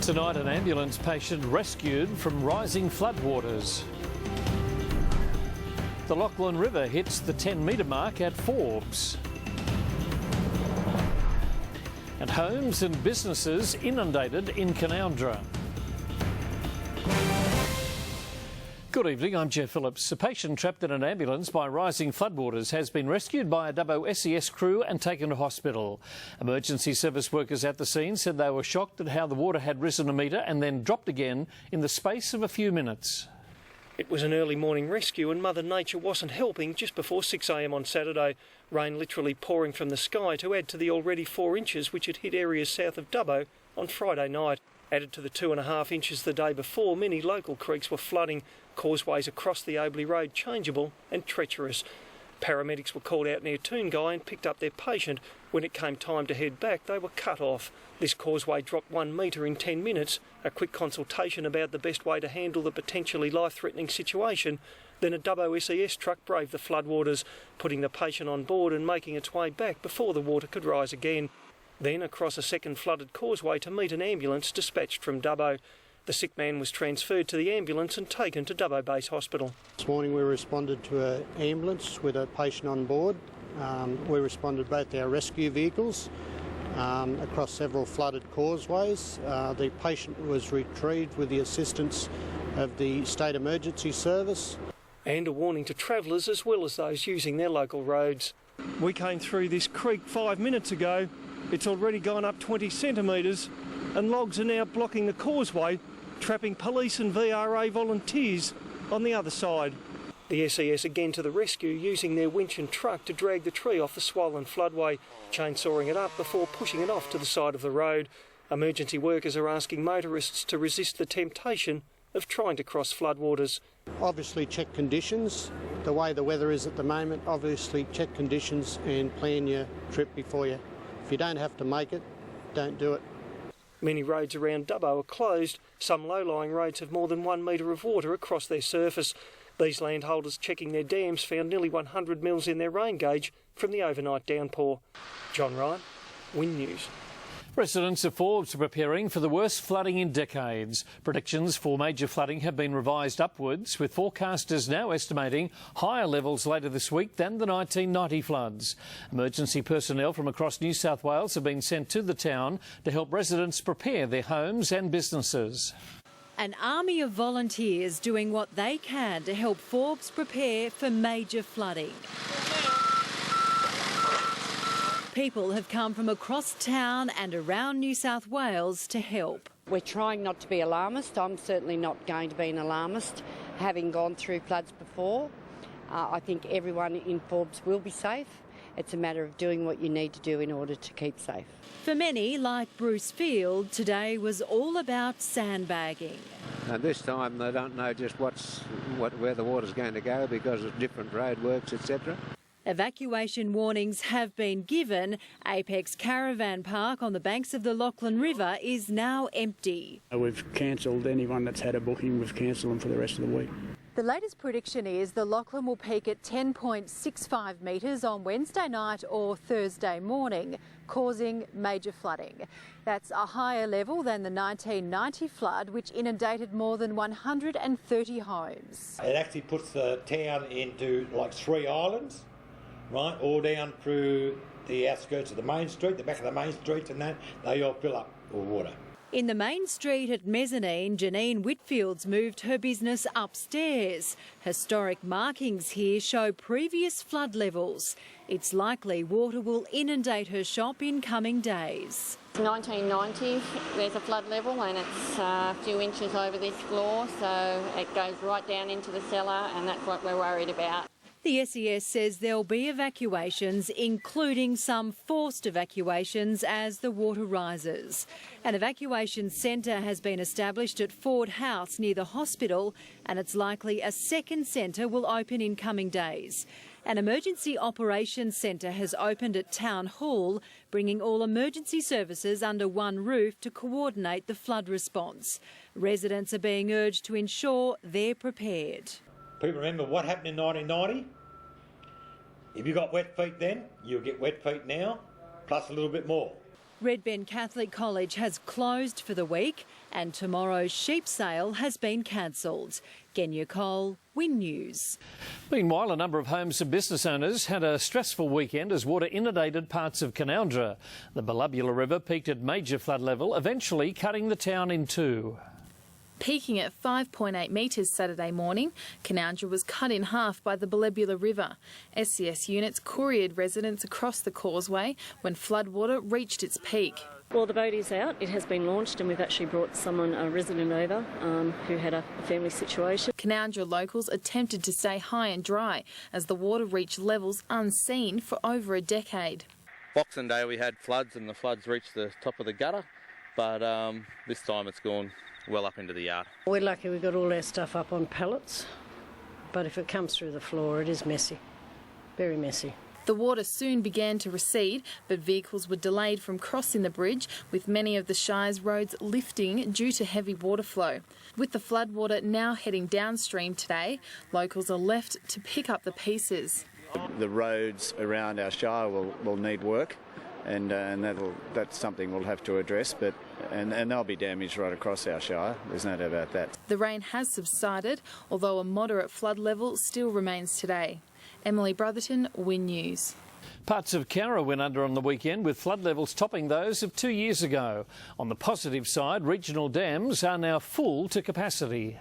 Tonight, an ambulance patient rescued from rising floodwaters. The Lachlan River hits the 10-metre mark at Forbes. And homes and businesses inundated in Canowindra. Good evening, I'm Jeff Phillips. A patient trapped in an ambulance by rising floodwaters has been rescued by a Dubbo SES crew and taken to hospital. Emergency service workers at the scene said they were shocked at how the water had risen a metre and then dropped again in the space of a few minutes. It was an early morning rescue and Mother Nature wasn't helping just before 6 a.m. on Saturday. Rain literally pouring from the sky to add to the already 4 inches which had hit areas south of Dubbo on Friday night. Added to the 2.5 inches the day before, many local creeks were flooding, causeways across the Obley Road changeable and treacherous. Paramedics were called out near Toongai and picked up their patient. When it came time to head back, they were cut off. This causeway dropped 1 metre in 10 minutes. A quick consultation about the best way to handle the potentially life-threatening situation. Then a Dubbo SES truck braved the floodwaters, putting the patient on board and making its way back before the water could rise again. Then across a second flooded causeway to meet an ambulance dispatched from Dubbo. The sick man was transferred to the ambulance and taken to Dubbo Base Hospital. This morning we responded to an ambulance with a patient on board. We responded both our rescue vehicles across several flooded causeways. The patient was retrieved with the assistance of the State Emergency Service. And a warning to travellers as well as those using their local roads. We came through this creek 5 minutes ago. It's already gone up 20 centimetres and logs are now blocking the causeway, trapping police and VRA volunteers on the other side. The SES again to the rescue, using their winch and truck to drag the tree off the swollen floodway, chainsawing it up before pushing it off to the side of the road. Emergency workers are asking motorists to resist the temptation of trying to cross floodwaters. Obviously check conditions. The way the weather is at the moment, obviously check conditions and plan your trip before you. If you don't have to make it, don't do it. Many roads around Dubbo are closed. Some low-lying roads have more than 1 metre of water across their surface. These landholders checking their dams found nearly 100 mils in their rain gauge from the overnight downpour. John Ryan, Win News. Residents of Forbes are preparing for the worst flooding in decades. Predictions for major flooding have been revised upwards, with forecasters now estimating higher levels later this week than the 1990 floods. Emergency personnel from across New South Wales have been sent to the town to help residents prepare their homes and businesses. An army of volunteers doing what they can to help Forbes prepare for major flooding. People have come from across town and around New South Wales to help. We're trying not to be alarmist. I'm certainly not going to be an alarmist, having gone through floods before. I think everyone in Forbes will be safe. It's a matter of doing what you need to do in order to keep safe. For many, like Bruce Field, today was all about sandbagging. And this time they don't know just where the water's going to go because of different roadworks, etc. Evacuation warnings have been given. Apex Caravan Park on the banks of the Lachlan River is now empty. We've cancelled anyone that's had a booking, we've cancelled them for the rest of the week. The latest prediction is the Lachlan will peak at 10.65 metres on Wednesday night or Thursday morning, causing major flooding. That's a higher level than the 1990 flood, which inundated more than 130 homes. It actually puts the town into like 3 islands. Right, all down through the outskirts of the main street, the back of the main streets and that, they all fill up with water. In the main street at Mezzanine, Janine Whitfield's moved her business upstairs. Historic markings here show previous flood levels. It's likely water will inundate her shop in coming days. 1990, there's a flood level and it's a few inches over this floor, so it goes right down into the cellar and that's what we're worried about. The SES says there'll be evacuations, including some forced evacuations as the water rises. An evacuation centre has been established at Ford House near the hospital, and it's likely a second centre will open in coming days. An emergency operations centre has opened at Town Hall, bringing all emergency services under one roof to coordinate the flood response. Residents are being urged to ensure they're prepared. People remember what happened in 1990? If you got wet feet then, you'll get wet feet now, plus a little bit more. Red Bend Catholic College has closed for the week and tomorrow's sheep sale has been cancelled. Genya Cole, Win News. Meanwhile, a number of homes and business owners had a stressful weekend as water inundated parts of Canowindra. The Belubula River peaked at major flood level, eventually cutting the town in two. Peaking at 5.8 metres Saturday morning, Canowindra was cut in half by the Belubula River. SCS units couriered residents across the causeway when floodwater reached its peak. Well, the boat is out. It has been launched and we've actually brought a resident over who had a family situation. Canowindra locals attempted to stay high and dry as the water reached levels unseen for over a decade. Boxing Day we had floods and the floods reached the top of the gutter, but this time it's gone well up into the yard. We're lucky we got all our stuff up on pallets, but if it comes through the floor it is messy, very messy. The water soon began to recede, but vehicles were delayed from crossing the bridge, with many of the Shire's roads lifting due to heavy water flow. With the floodwater now heading downstream today, locals are left to pick up the pieces. The roads around our Shire will need work, and that's something we'll have to address, and there'll be damage right across our Shire, there's no doubt about that. The rain has subsided, although a moderate flood level still remains today. Emily Brotherton, Win News. Parts of Cowra went under on the weekend, with flood levels topping those of 2 years ago. On the positive side, regional dams are now full to capacity.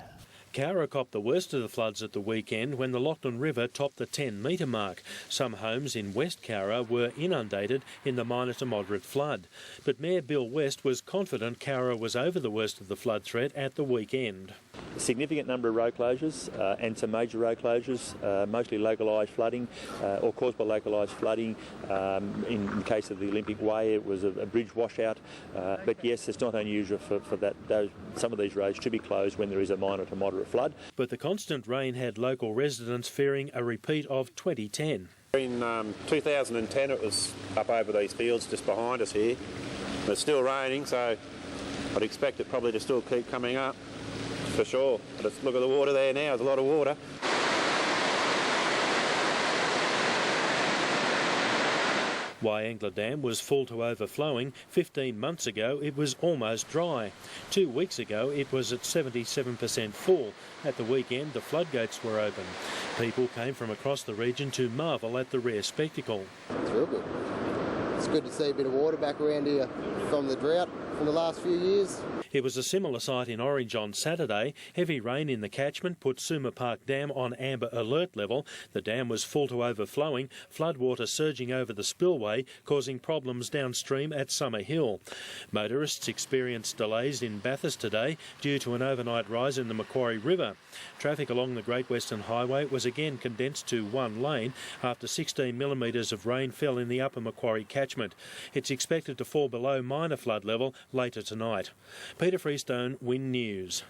Cowra copped the worst of the floods at the weekend when the Lachlan River topped the 10-metre mark. Some homes in West Cowra were inundated in the minor to moderate flood. But Mayor Bill West was confident Cowra was over the worst of the flood threat at the weekend. A significant number of road closures and some major road closures, mostly localised flooding or caused by localised flooding. In case of the Olympic Way, it was a bridge washout. But yes, it's not unusual for some of these roads to be closed when there is a minor to moderate flood. But the constant rain had local residents fearing a repeat of 2010. In 2010 it was up over these fields just behind us here. It's still raining, so I'd expect it probably to still keep coming up for sure. But look at the water there now, there's a lot of water. Wyangla Dam was full to overflowing. 15 months ago it was almost dry. 2 weeks ago it was at 77% full. At the weekend the floodgates were open. People came from across the region to marvel at the rare spectacle. It's real good. It's good to see a bit of water back around here from the drought from the last few years. It was a similar sight in Orange on Saturday. Heavy rain in the catchment put Suma Park Dam on amber alert level. The dam was full to overflowing, floodwater surging over the spillway, causing problems downstream at Summer Hill. Motorists experienced delays in Bathurst today due to an overnight rise in the Macquarie River. Traffic along the Great Western Highway was again condensed to one lane after 16 millimetres of rain fell in the upper Macquarie catchment. It's expected to fall below minor flood level later tonight. Peter Freestone, Win News.